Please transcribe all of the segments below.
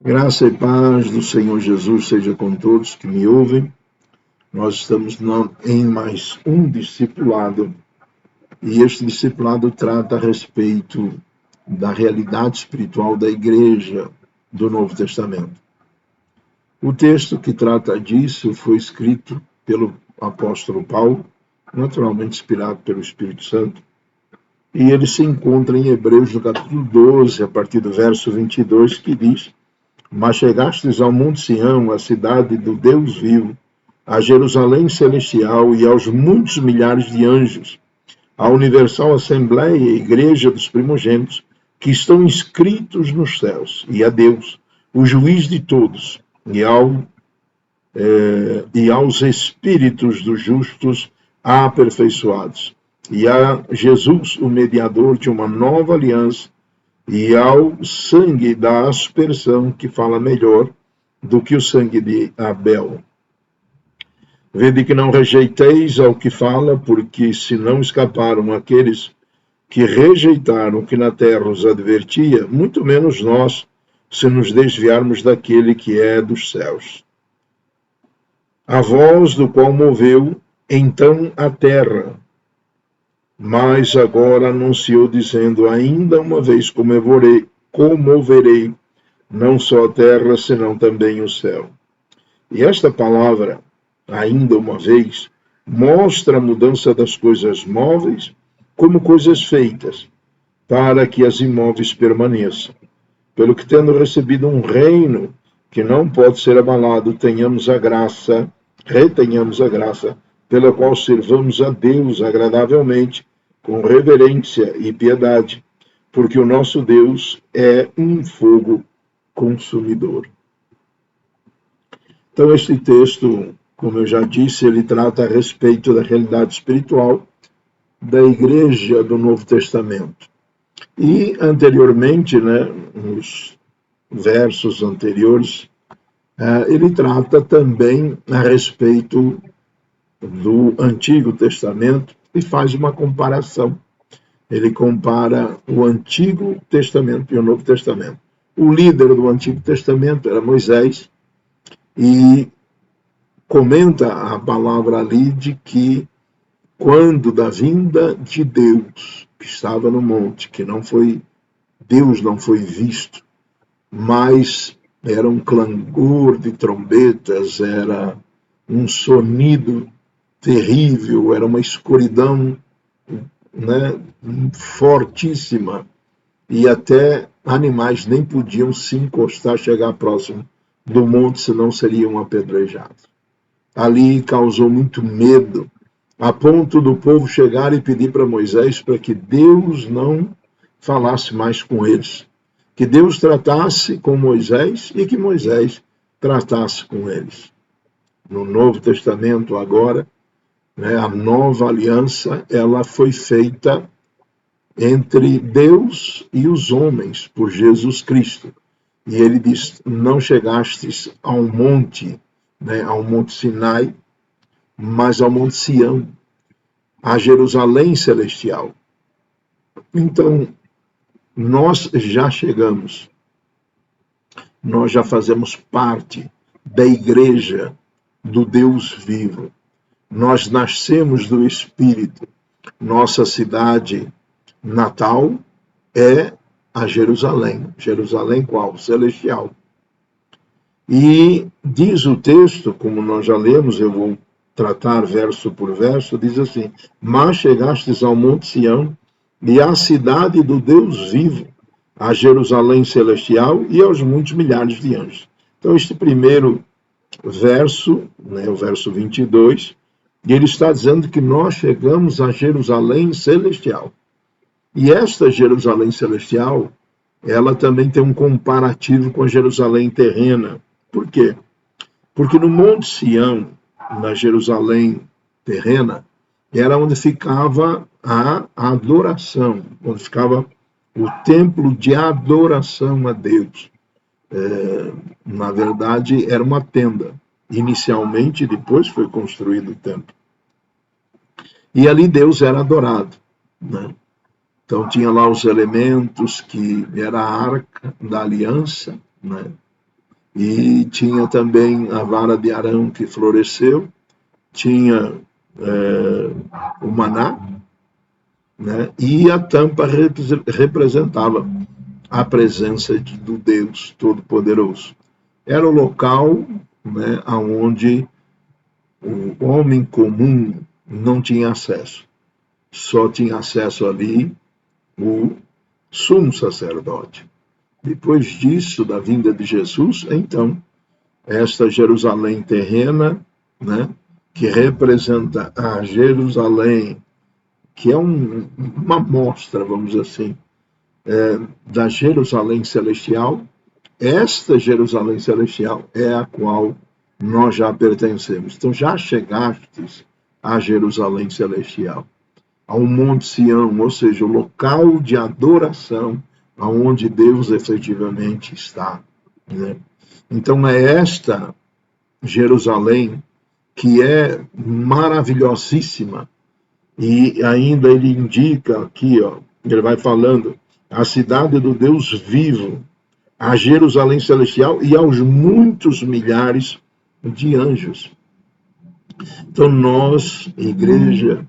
Graça e paz do Senhor Jesus seja com todos que me ouvem. Nós estamos em mais um discipulado e este discipulado trata a respeito da realidade espiritual da igreja do Novo Testamento. O texto que trata disso foi escrito pelo apóstolo Paulo, naturalmente inspirado pelo Espírito Santo, e ele se encontra em Hebreus, no capítulo 12, a partir do verso 22, que diz: Mas chegastes ao Monte Sião, a cidade do Deus vivo, a Jerusalém celestial e aos muitos milhares de anjos, à universal assembleia e igreja dos primogênitos, que estão inscritos nos céus, e a Deus, o juiz de todos, e aos espíritos dos justos aperfeiçoados, e a Jesus, o mediador de uma nova aliança, e ao sangue da aspersão, que fala melhor do que o sangue de Abel. Vede que não rejeiteis ao que fala, porque se não escaparam aqueles que rejeitaram o que na terra os advertia, muito menos nós, se nos desviarmos daquele que é dos céus. A voz do qual moveu então a terra, mas agora anunciou, dizendo: ainda uma vez comoverei não só a terra, senão também o céu. E esta palavra, ainda uma vez, mostra a mudança das coisas móveis como coisas feitas, para que as imóveis permaneçam. Pelo que, tendo recebido um reino que não pode ser abalado, retenhamos a graça, pela qual servamos a Deus agradavelmente, com reverência e piedade, porque o nosso Deus é um fogo consumidor. Então, este texto, como eu já disse, ele trata a respeito da realidade espiritual da igreja do Novo Testamento. E, anteriormente, nos versos anteriores, ele trata também a respeito do Antigo Testamento e faz uma comparação. Ele compara o Antigo Testamento e o Novo Testamento. O líder do Antigo Testamento era Moisés, e comenta a palavra ali de que quando da vinda de Deus, que estava no monte, que Deus não foi visto, mas era um clangor de trombetas, era um sonido terrível, era uma escuridão, fortíssima, e até animais nem podiam se encostar, chegar próximo do monte, senão seriam apedrejados. Ali causou muito medo, a ponto do povo chegar e pedir para Moisés para que Deus não falasse mais com eles, que Deus tratasse com Moisés e que Moisés tratasse com eles. No Novo Testamento agora, a nova aliança, ela foi feita entre Deus e os homens por Jesus Cristo. E ele diz: não chegastes ao monte Sinai, mas ao Monte Sião, a Jerusalém celestial. Então, nós já chegamos, nós já fazemos parte da igreja do Deus vivo. Nós nascemos do Espírito. Nossa cidade natal é a Jerusalém. Jerusalém qual? Celestial. E diz o texto, como nós já lemos, eu vou tratar verso por verso, diz assim: mas chegastes ao Monte Sião e à cidade do Deus vivo, a Jerusalém celestial e aos muitos milhares de anjos. Então, este primeiro verso, o verso 22, ele está dizendo que nós chegamos a Jerusalém celestial. E esta Jerusalém celestial, ela também tem um comparativo com a Jerusalém terrena. Por quê? Porque no Monte Sião, na Jerusalém terrena, era onde ficava a adoração, onde ficava o templo de adoração a Deus. Na verdade, era uma tenda. Inicialmente, depois foi construído o templo. E ali Deus era adorado. Então tinha lá os elementos que era a arca da aliança, e tinha também a vara de Arão que floresceu, tinha o maná, né? E a tampa representava a presença do Deus Todo-Poderoso. Era o local, né, onde o homem comum não tinha acesso. Só tinha acesso ali o sumo sacerdote. Depois disso, da vinda de Jesus, então, esta Jerusalém terrena, né, que representa a Jerusalém, que é uma amostra, vamos dizer assim, da Jerusalém celestial. Esta Jerusalém celestial é a qual nós já pertencemos. Então já chegastes a Jerusalém celestial, ao Monte Sião, ou seja, o local de adoração aonde Deus efetivamente está, né? Então é esta Jerusalém que é maravilhosíssima, e ainda ele indica aqui, ó, ele vai falando, a cidade do Deus vivo, a Jerusalém celestial e aos muitos milhares de anjos. Então nós, igreja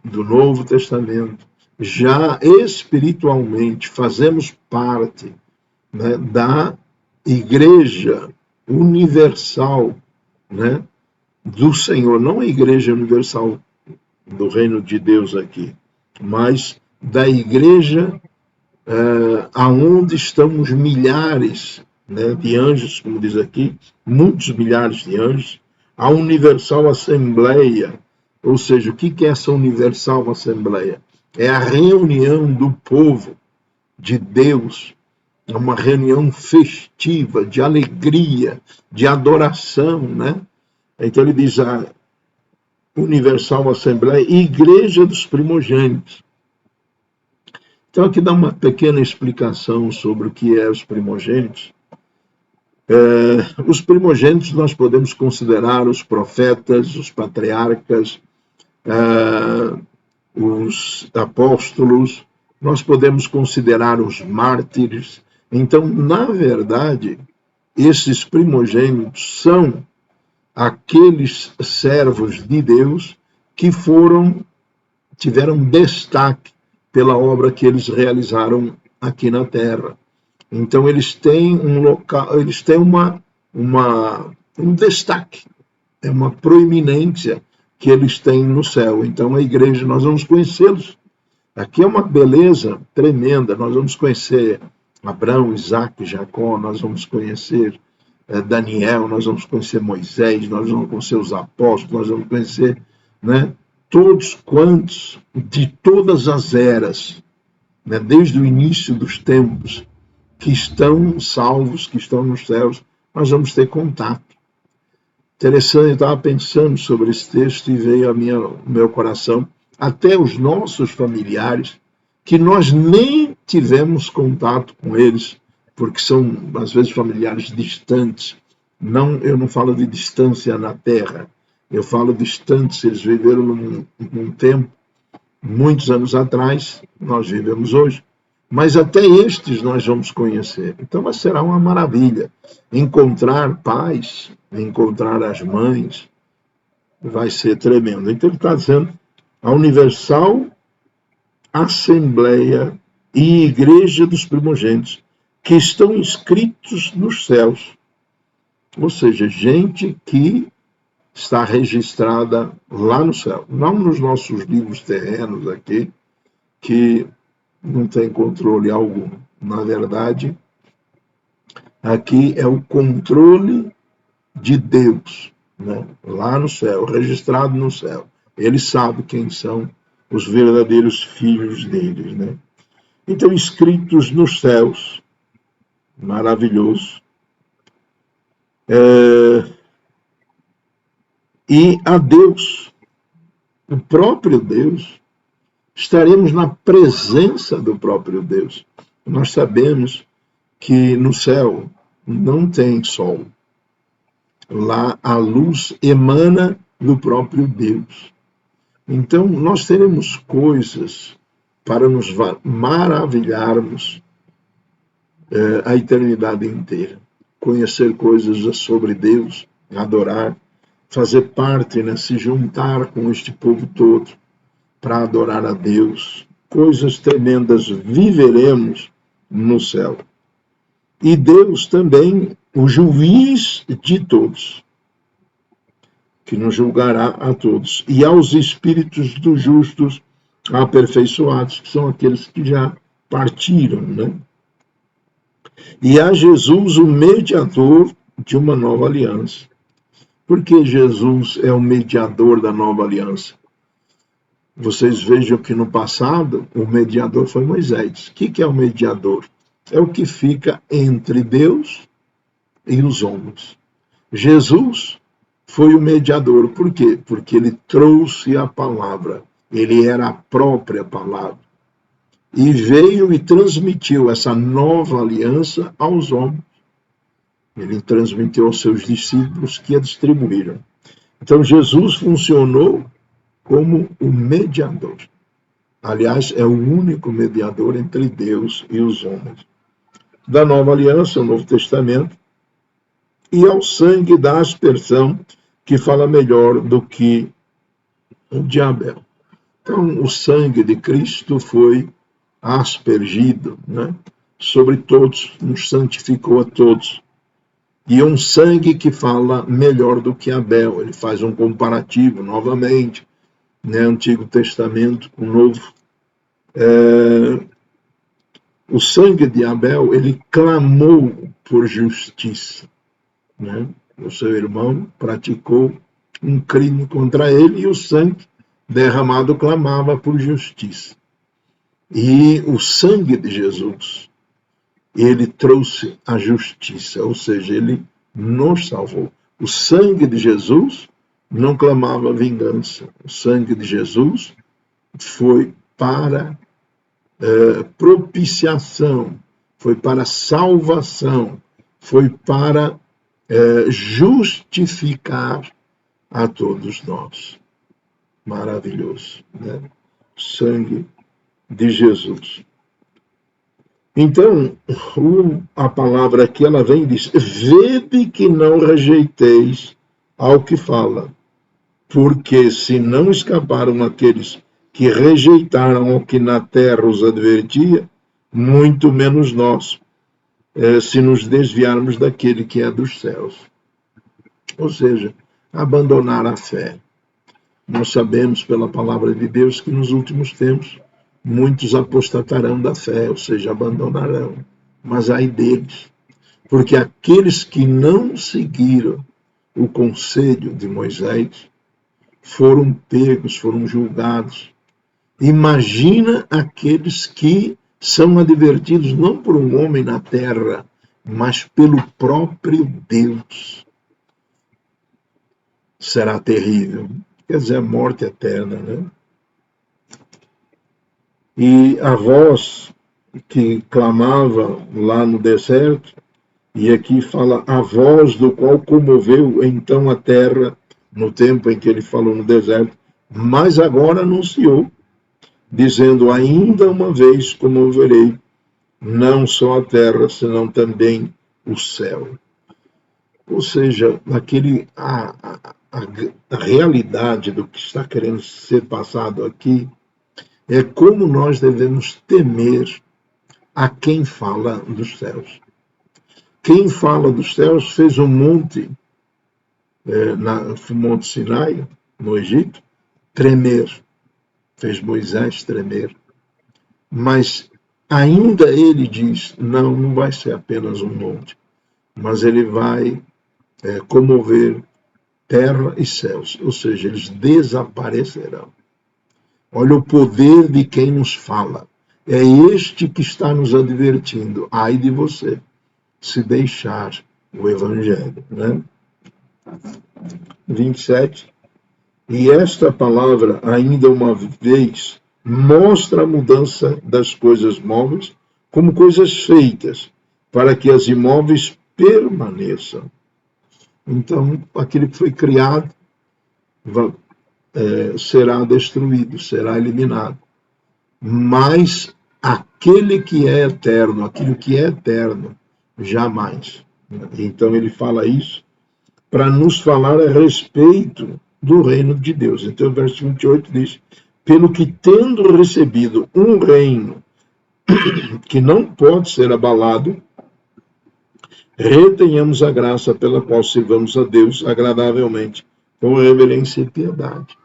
do Novo Testamento, já espiritualmente fazemos parte, né, da igreja universal, né, do Senhor, não a igreja universal do reino de Deus aqui, mas da igreja aonde estão os milhares, né, de anjos, como diz aqui, muitos milhares de anjos, a universal assembleia. Ou seja, o que é essa universal assembleia? É a reunião do povo de Deus, é uma reunião festiva, de alegria, de adoração, né? Então ele diz a universal assembleia, igreja dos primogênitos. Então aqui dá uma pequena explicação sobre o que é os primogênitos. Os primogênitos nós podemos considerar os profetas, os patriarcas, os apóstolos, nós podemos considerar os mártires. Então, na verdade, esses primogênitos são aqueles servos de Deus que tiveram destaque pela obra que eles realizaram aqui na Terra. Então, eles têm um local, eles têm um destaque, uma proeminência que eles têm no céu. Então, a igreja, nós vamos conhecê-los. Aqui é uma beleza tremenda. Nós vamos conhecer Abraão, Isaac, Jacó, nós vamos conhecer Daniel, nós vamos conhecer Moisés, nós vamos conhecer os apóstolos, nós vamos conhecer, né, todos quantos, de todas as eras, né, desde o início dos tempos, que estão salvos, que estão nos céus, nós vamos ter contato. Interessante, eu estava pensando sobre esse texto e veio ao meu coração até os nossos familiares, que nós nem tivemos contato com eles, porque são, às vezes, familiares distantes. Eu não falo de distância na terra, eu falo distantes, eles viveram num tempo, muitos anos atrás, nós vivemos hoje, mas até estes nós vamos conhecer. Então será uma maravilha encontrar pais, encontrar as mães, vai ser tremendo. Então ele está dizendo, a universal assembleia e igreja dos primogênitos, que estão inscritos nos céus. Ou seja, gente que está registrada lá no céu, não nos nossos livros terrenos aqui, que não tem controle algum. Na verdade, aqui é o controle de Deus, né? Lá no céu, registrado no céu. Ele sabe quem são os verdadeiros filhos dele, né? Então, inscritos nos céus, maravilhoso. E a Deus, o próprio Deus, estaremos na presença do próprio Deus. Nós sabemos que no céu não tem sol. Lá a luz emana do próprio Deus. Então, nós teremos coisas para nos maravilharmos a eternidade inteira. conhecer coisas sobre Deus, adorar, fazer parte, né, se juntar com este povo todo para adorar a Deus. Coisas tremendas viveremos no céu. E Deus também, o juiz de todos, que nos julgará a todos. E aos espíritos dos justos aperfeiçoados, que são aqueles que já partiram, né? E a Jesus, o mediador de uma nova aliança. Porque Jesus é o mediador da nova aliança. Vocês vejam que no passado, o mediador foi Moisés. O que é o mediador? É o que fica entre Deus e os homens. Jesus foi o mediador. Por quê? Porque ele trouxe a palavra. Ele era a própria palavra. E veio e transmitiu essa nova aliança aos homens. Ele transmitiu aos seus discípulos que a distribuíram. Então, Jesus funcionou como o mediador. Aliás, é o único mediador entre Deus e os homens. Da nova aliança, o Novo Testamento, e ao sangue da aspersão, que fala melhor do que o de Abel. Então, o sangue de Cristo foi aspergido, né, sobre todos, nos santificou a todos. E um sangue que fala melhor do que Abel. Ele faz um comparativo novamente, né, Antigo Testamento com o Novo. O sangue de Abel, ele clamou por justiça, né? O seu irmão praticou um crime contra ele e o sangue derramado clamava por justiça. E o sangue de Jesus, ele trouxe a justiça, ou seja, ele nos salvou. O sangue de Jesus não clamava vingança. O sangue de Jesus foi para propiciação, foi para salvação, foi para justificar a todos nós. Maravilhoso, né? Sangue de Jesus. Então, a palavra aqui, ela vem e diz: vede que não rejeiteis ao que fala, porque se não escaparam aqueles que rejeitaram o que na terra os advertia, muito menos nós, se nos desviarmos daquele que é dos céus. Ou seja, abandonar a fé. Nós sabemos pela palavra de Deus que nos últimos tempos muitos apostatarão da fé, ou seja, abandonarão. Mas ai deles, porque aqueles que não seguiram o conselho de Moisés foram pegos, foram julgados. Imagina aqueles que são advertidos não por um homem na terra, mas pelo próprio Deus. Será terrível. Quer dizer, a morte eterna, né? E a voz que clamava lá no deserto, e aqui fala a voz do qual comoveu então a terra, no tempo em que ele falou no deserto, mas agora anunciou, dizendo: ainda uma vez comoverei, não só a terra, senão também o céu. Ou seja, a realidade do que está querendo ser passado aqui é como nós devemos temer a quem fala dos céus. Quem fala dos céus fez um monte, no Monte Sinai, no Egito, tremer. Fez Moisés tremer. Mas ainda ele diz: não vai ser apenas um monte, mas ele vai comover terra e céus, ou seja, eles desaparecerão. Olha o poder de quem nos fala. É este que está nos advertindo. Ai de você, se deixar o Evangelho, né? 27. E esta palavra, ainda uma vez, mostra a mudança das coisas móveis como coisas feitas, para que as imóveis permaneçam. Então, aquele que foi criado será destruído, será eliminado. Mas aquele que é eterno, aquilo que é eterno, jamais. Então ele fala isso para nos falar a respeito do reino de Deus. Então o verso 28 diz: pelo que tendo recebido um reino que não pode ser abalado, retenhamos a graça pela qual sirvamos a Deus agradavelmente, com reverência e piedade.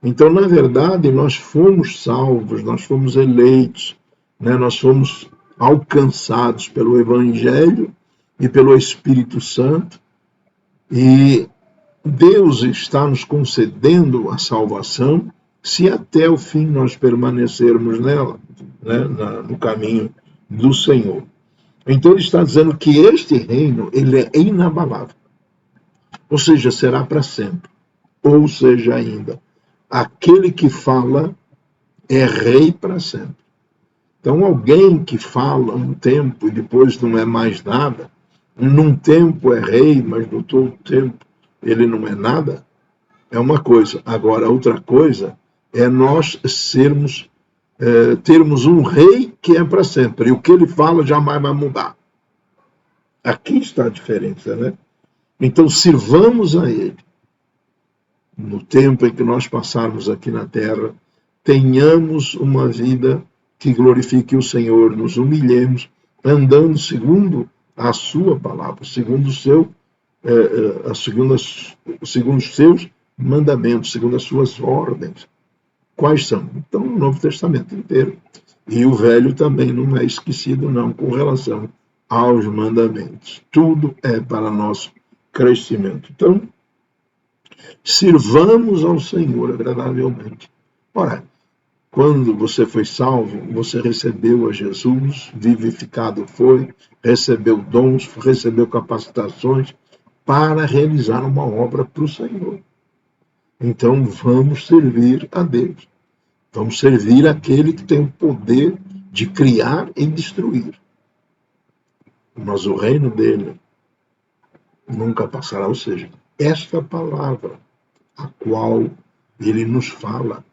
Então, na verdade, nós fomos salvos, nós fomos eleitos, né? Nós fomos alcançados pelo Evangelho e pelo Espírito Santo, e Deus está nos concedendo a salvação se até o fim nós permanecermos nela, né? No caminho do Senhor. Então ele está dizendo que este reino ele é inabalável, ou seja, será para sempre. Ou seja, ainda, aquele que fala é rei para sempre. Então alguém que fala um tempo e depois não é mais nada, num tempo é rei, mas no todo tempo ele não é nada, é uma coisa. Agora, outra coisa é nós termos um rei que é para sempre. E o que ele fala jamais vai mudar. Aqui está a diferença, né? Então, sirvamos a ele. No tempo em que nós passarmos aqui na terra, tenhamos uma vida que glorifique o Senhor, nos humilhemos, andando segundo a sua palavra, segundo os seus mandamentos, segundo as suas ordens. Quais são? Então, o Novo Testamento inteiro. E o Velho também não é esquecido, não, com relação aos mandamentos. Tudo é para nosso crescimento. Então, sirvamos ao Senhor agradavelmente. Ora, quando você foi salvo, você recebeu a Jesus, vivificado foi, recebeu dons, recebeu capacitações para realizar uma obra para o Senhor. Então, vamos servir a Deus. Vamos servir aquele que tem o poder de criar e destruir. Mas o reino dele nunca passará. Ou seja, esta palavra, a qual ele nos fala,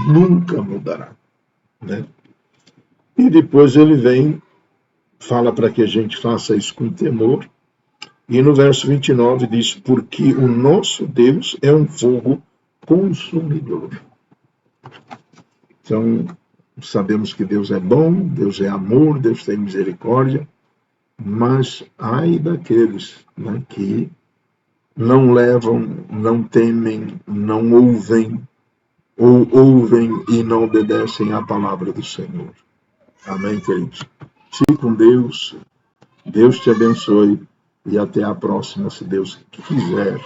nunca mudará. Né? E depois ele vem, fala para que a gente faça isso com temor. E no verso 29 diz: porque o nosso Deus é um fogo consumidor. Então, sabemos que Deus é bom, Deus é amor, Deus tem misericórdia, mas ai daqueles, né, que não levam, não temem, não ouvem, ou ouvem e não obedecem à palavra do Senhor. Amém, queridos? Fique com Deus, Deus te abençoe e até a próxima, se Deus quiser.